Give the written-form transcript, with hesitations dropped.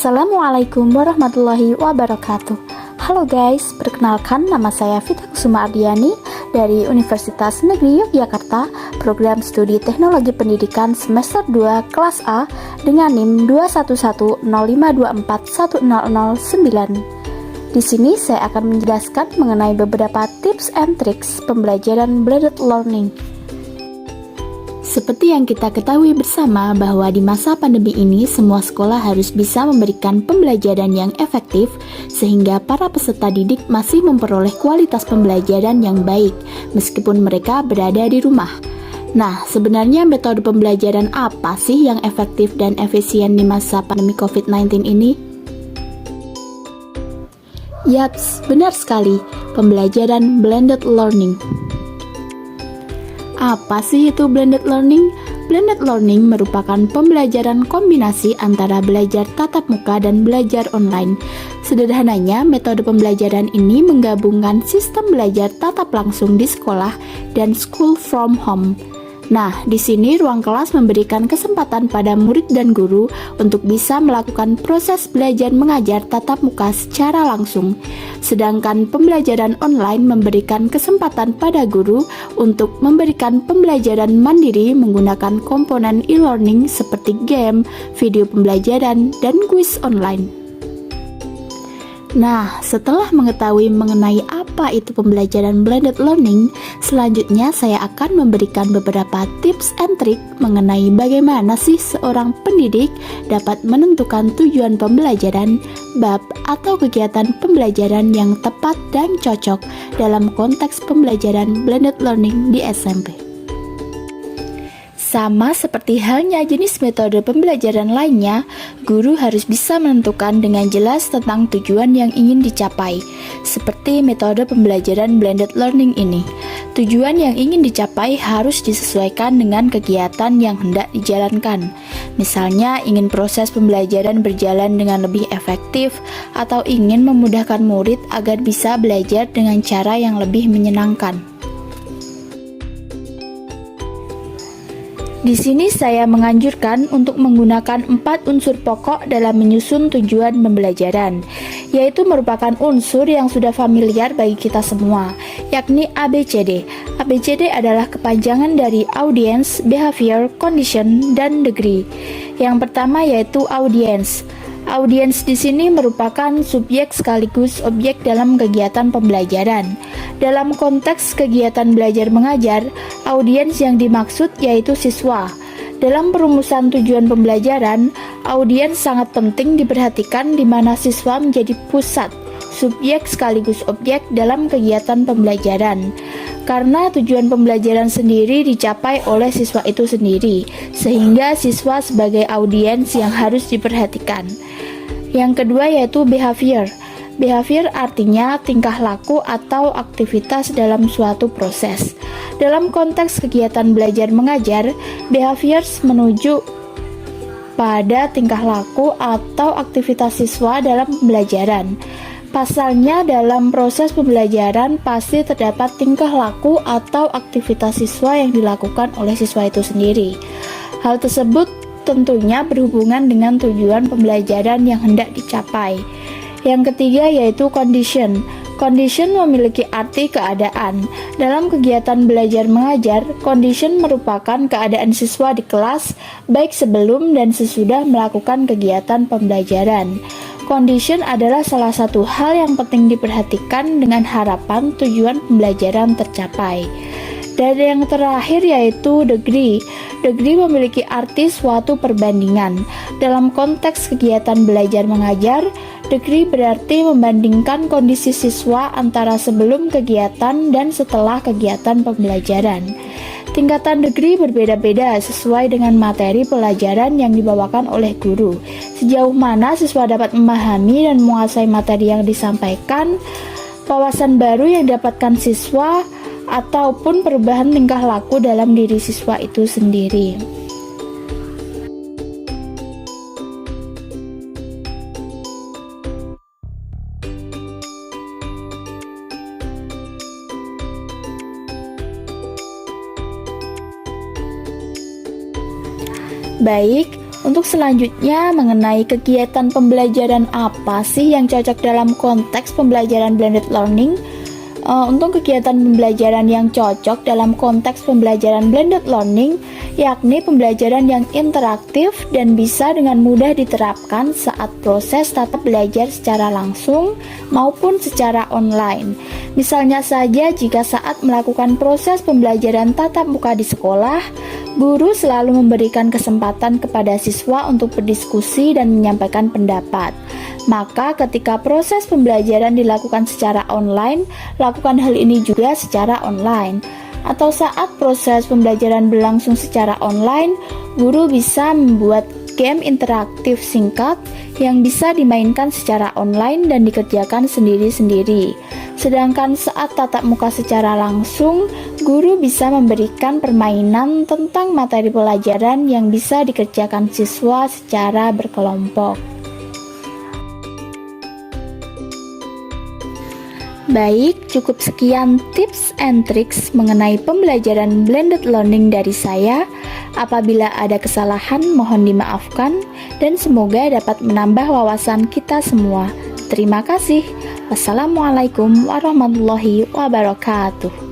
Assalamualaikum warahmatullahi wabarakatuh. Halo guys, perkenalkan nama saya Vita Kusuma Ardiani dari Universitas Negeri Yogyakarta, Program Studi Teknologi Pendidikan Semester 2 Kelas A dengan NIM 21105241009. Di sini saya akan menjelaskan mengenai beberapa tips and tricks pembelajaran blended learning. Seperti yang kita ketahui bersama bahwa di masa pandemi ini semua sekolah harus bisa memberikan pembelajaran yang efektif sehingga para peserta didik masih memperoleh kualitas pembelajaran yang baik meskipun mereka berada di rumah. Nah, sebenarnya metode pembelajaran apa sih yang efektif dan efisien di masa pandemi COVID-19 ini? Yaps, benar sekali, pembelajaran blended learning. Apa sih itu blended learning? Blended learning merupakan pembelajaran kombinasi antara belajar tatap muka dan belajar online. Sederhananya, metode pembelajaran ini menggabungkan sistem belajar tatap langsung di sekolah dan school from home. Nah, di sini ruang kelas memberikan kesempatan pada murid dan guru untuk bisa melakukan proses belajar mengajar tatap muka secara langsung. Sedangkan pembelajaran online memberikan kesempatan pada guru untuk memberikan pembelajaran mandiri menggunakan komponen e-learning seperti game, video pembelajaran, dan kuis online. Nah, setelah mengetahui mengenai apa itu pembelajaran blended learning, selanjutnya saya akan memberikan beberapa tips and trik mengenai bagaimana sih seorang pendidik dapat menentukan tujuan pembelajaran, bab atau kegiatan pembelajaran yang tepat dan cocok dalam konteks pembelajaran blended learning di SMP. Sama seperti halnya jenis metode pembelajaran lainnya, guru harus bisa menentukan dengan jelas tentang tujuan yang ingin dicapai. Seperti metode pembelajaran blended learning ini, tujuan yang ingin dicapai harus disesuaikan dengan kegiatan yang hendak dijalankan. Misalnya, ingin proses pembelajaran berjalan dengan lebih efektif atau ingin memudahkan murid agar bisa belajar dengan cara yang lebih menyenangkan. Di sini saya menganjurkan untuk menggunakan 4 unsur pokok dalam menyusun tujuan pembelajaran, yaitu merupakan unsur yang sudah familiar bagi kita semua, yakni ABCD. ABCD adalah kepanjangan dari audience, behavior, condition, dan degree. Yang pertama yaitu audience. Audiens di sini merupakan subjek sekaligus objek dalam kegiatan pembelajaran. Dalam konteks kegiatan belajar mengajar, audiens yang dimaksud yaitu siswa. Dalam perumusan tujuan pembelajaran, audiens sangat penting diperhatikan di mana siswa menjadi pusat, subjek sekaligus objek dalam kegiatan pembelajaran. Karena tujuan pembelajaran sendiri dicapai oleh siswa itu sendiri, sehingga siswa sebagai audiens yang harus diperhatikan. Yang kedua yaitu behavior. Behavior artinya tingkah laku atau aktivitas dalam suatu proses. Dalam konteks kegiatan belajar mengajar, behaviors menuju pada tingkah laku atau aktivitas siswa dalam pembelajaran. Pasalnya, dalam proses pembelajaran pasti terdapat tingkah laku atau aktivitas siswa yang dilakukan oleh siswa itu sendiri. Hal tersebut tentunya berhubungan dengan tujuan pembelajaran yang hendak dicapai. Yang ketiga yaitu condition. Condition memiliki arti keadaan. Dalam kegiatan belajar mengajar, condition merupakan keadaan siswa di kelas baik sebelum dan sesudah melakukan kegiatan pembelajaran. Condition adalah salah satu hal yang penting diperhatikan dengan harapan tujuan pembelajaran tercapai. Dan yang terakhir yaitu degree. Degree memiliki arti suatu perbandingan. Dalam konteks kegiatan belajar mengajar, degree berarti membandingkan kondisi siswa antara sebelum kegiatan dan setelah kegiatan pembelajaran. Tingkatan degree berbeda-beda sesuai dengan materi pelajaran yang dibawakan oleh guru. Sejauh mana siswa dapat memahami dan menguasai materi yang disampaikan, wawasan baru yang didapatkan siswa, ataupun perubahan tingkah laku dalam diri siswa itu sendiri. Baik, Untuk selanjutnya mengenai kegiatan pembelajaran apa sih yang cocok dalam konteks pembelajaran blended learning. Untuk kegiatan pembelajaran yang cocok dalam konteks pembelajaran blended learning, yakni pembelajaran yang interaktif dan bisa dengan mudah diterapkan saat proses tatap belajar secara langsung maupun secara online. Misalnya saja jika saat melakukan proses pembelajaran tatap muka di sekolah, guru selalu memberikan kesempatan kepada siswa untuk berdiskusi dan menyampaikan pendapat. Maka ketika proses pembelajaran dilakukan secara online, lakukan hal ini juga secara online. Atau saat proses pembelajaran berlangsung secara online, guru bisa membuat game interaktif singkat yang bisa dimainkan secara online dan dikerjakan sendiri-sendiri. Sedangkan saat tatap muka secara langsung, guru bisa memberikan permainan tentang materi pelajaran yang bisa dikerjakan siswa secara berkelompok. Baik, cukup sekian tips and tricks mengenai pembelajaran blended learning dari saya. Apabila ada kesalahan, mohon dimaafkan dan semoga dapat menambah wawasan kita semua. Terima kasih. Wassalamualaikum warahmatullahi wabarakatuh.